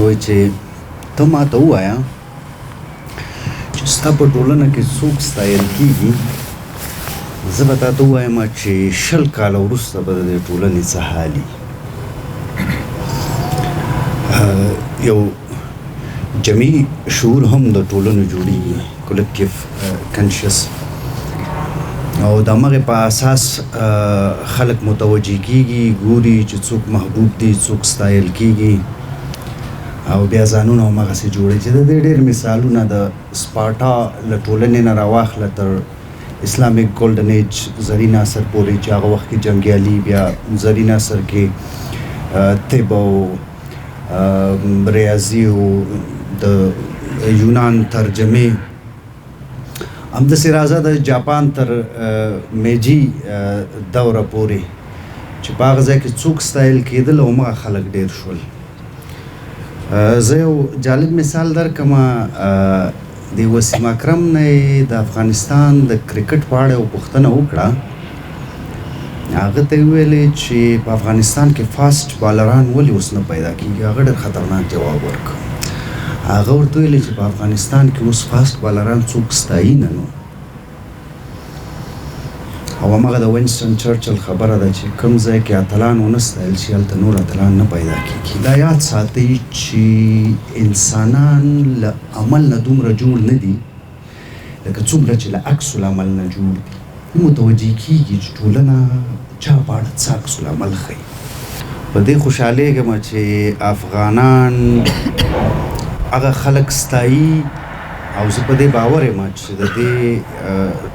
وایي چې ته ما ته ووایه چې ستا په ټولنه کې څوک ستایل کېږي، زه به تا ته ووایم چې 20 کاله وروسته به د دې ټولنې څه حال وي. یو جمعي شعور هم د ټولنو جوړېږي، کولکټیو کنشس، او د همغې په اساس خلک متوجه کېږي، ګوري چې څوک محبوب دي، څوک ستایل کېږي، او بیا ځانونه همغسې جوړوي. چې د دې ډېر مثالونه د سپارټا له ټولنې نه راواخله تر اسلامیک ګولډن ایج زرین عصر پورې، چې هغه وخت کې جنګیالي، بیا زرین عصر کې طب او ریاضي او د یونان ترجمې، همداسې راځه د جاپان تر میجي دوره پورې، چې په هغه ځای کې څوک ستایل کېدل او همغه خلک ډېر شول. زه یو جالب مثال درکړم. د وسیم اکرم نه د افغانستان د کرکټ په اړه یو پوښتنه وکړه. هغه ته یې ویلې چې په افغانستان کې فاسټ بالران ولې اوس نه پیدا کېږي. هغه ډېر خطرناک جواب ورکړ. هغه ورته ویلې چې په افغانستان کې اوس فاسټ بالران څوک ستایي نه نو. او همغه د وینسټن چرچل خبره ده چې کوم ځای کې اتلان ونه ستایل شي، هلته نور اتلان نه پیدا کېږي. دا یاد ساتئ چې انسانان له عمل نه دومره جوړ نه دي لکه څومره چې له عکس العمل نه جوړ دي. متوجه کېږي چې ټولنه چا په اړه څه عکس العمل ښیي. په دې خوشحالېږم چې افغانان هغه خلک ستایي، او زه په دې باور یم چې د دې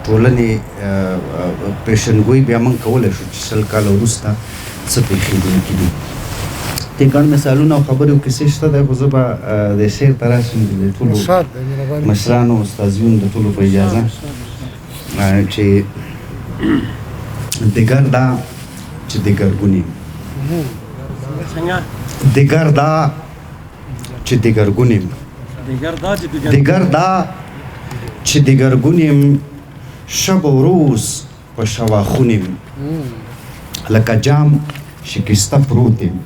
ټولنې پیشنګویي بیا موږ کولی شو چې 20 کاله وروسته څه پېښېدونکي دي. دې ګڼ مثالونه او خبرې او کیسې شته دی، خو زه به د شعر ته راشم د ټولو مشرانو استازیونو د ټولو په اجازه، چې دګر دا چې دګرګونیم، دګر دا چې دګرګونیم، دگر دا چې دگرگونیم، شب و روز په شواخونیم، لکه جام شکسته پروتیم،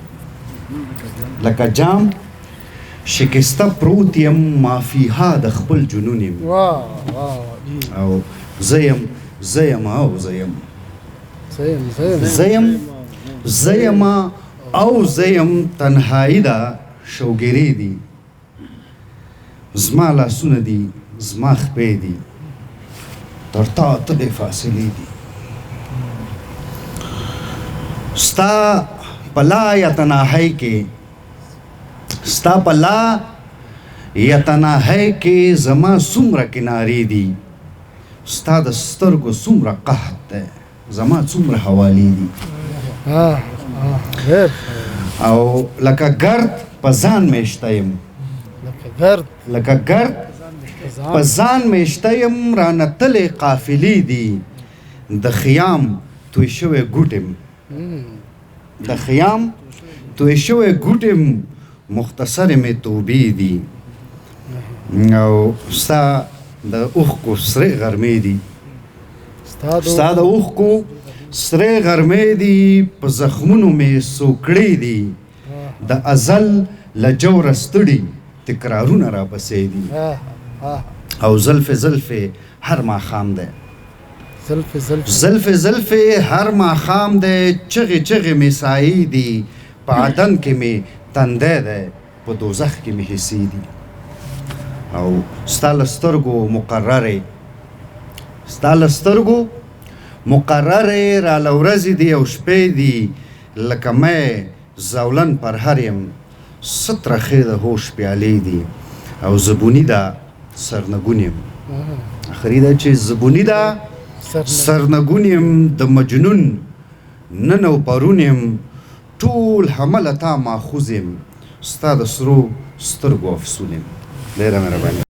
لکه جام شکسته پروتیم، مافیها د خپل جنونیم. او زیم او زیم او زیم تنهایی دا شوګری دی، زما لاسونه دي، زما خپې دي، تر تا ته د فاصلې دي. ستا په لا یا تنهایی کې، ستا په لا یا تنهایی کې زما څومره کنارې دي، ستا د سترګو څومره قحط دی، زما څومره حوالې دي. او لکه ګرد په ځان میشته یم، لکه ګرد په ځان میشته یم، رانتلې قافلې دي، د خیام توی شوی ګوټ یم، د خیام توی شوی ګوټ یم، مختصرې مې توبې دي. او ستا د اوښکو سرې غرمې دي، ستا د اوښکو سرې غرمې دي، په زخمونو مې سوکړې دي، د ازل له جوره ستړي تکرارونه را پسې دي. او زلف زلف هر ماښام دی، زلف زلف هر ماښام دی، چغې چغې مې سایې دي، په عدن کې مې تندی دی، په دوزخ کې مې حصې دي. او ستا له سترګو مقررې، ستا له سترګو مقررې راله ورځې دي او شپې دي، لکه مې زولن پر هر یم، سترخې د هوش پیالې دي. او زبونی دا سرنګون یم، آخري دا چې زبونی دا سرنګون یم، د مجنون نن او پرون یم، ټول حمله تا ماخوذ یم، ستا د سرو سترګو افسون یم. ډېره مهرباني.